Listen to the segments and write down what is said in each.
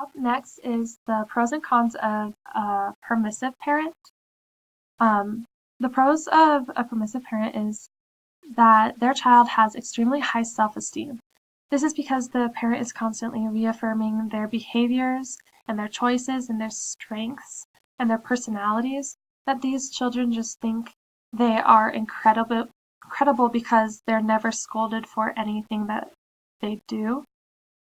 Up next is the pros and cons of a permissive parent. Um, the pros of a permissive parent is that their child has extremely high self-esteem. This is because the parent is constantly reaffirming their behaviors and their choices and their strengths and their personalities, that these children just think they are incredible because they're never scolded for anything that they do.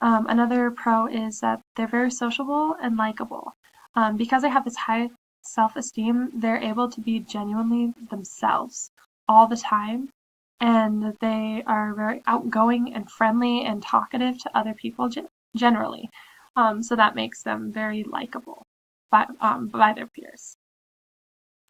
Another pro is that they're very sociable and likable. Because they have this high self-esteem, they're able to be genuinely themselves all the time, and they are very outgoing and friendly and talkative to other people generally. So that makes them very likable by their peers.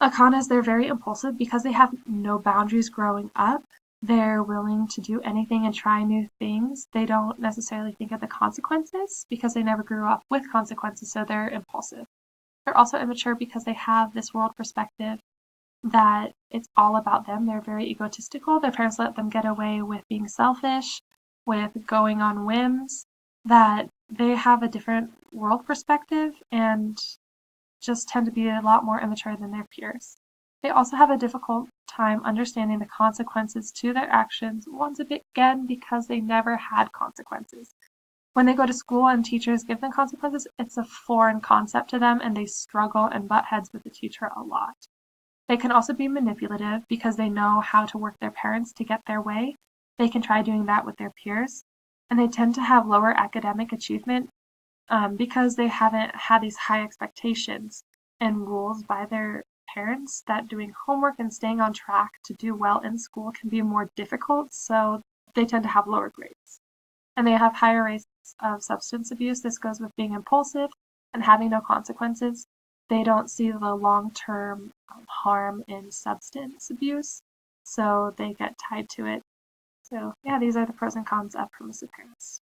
A con is they're very impulsive because they have no boundaries growing up. They're willing to do anything and try new things. They don't necessarily think of the consequences because they never grew up with consequences, so they're impulsive. They're also immature because they have this world perspective that it's all about them. They're very egotistical. Their parents let them get away with being selfish, with going on whims, that they have a different world perspective and just tend to be a lot more immature than their peers. They also have a difficult time understanding the consequences to their actions once again because they never had consequences. When they go to school and teachers give them consequences, it's a foreign concept to them and they struggle and butt heads with the teacher a lot. They can also be manipulative because they know how to work their parents to get their way. They can try doing that with their peers. And they tend to have lower academic achievement because they haven't had these high expectations and rules by their parents that doing homework and staying on track to do well in school can be more difficult, so they tend to have lower grades. And they have higher rates of substance abuse. This goes with being impulsive and having no consequences. They don't see the long-term harm in substance abuse, so they get tied to it. So yeah, these are the pros and cons of permissive parents.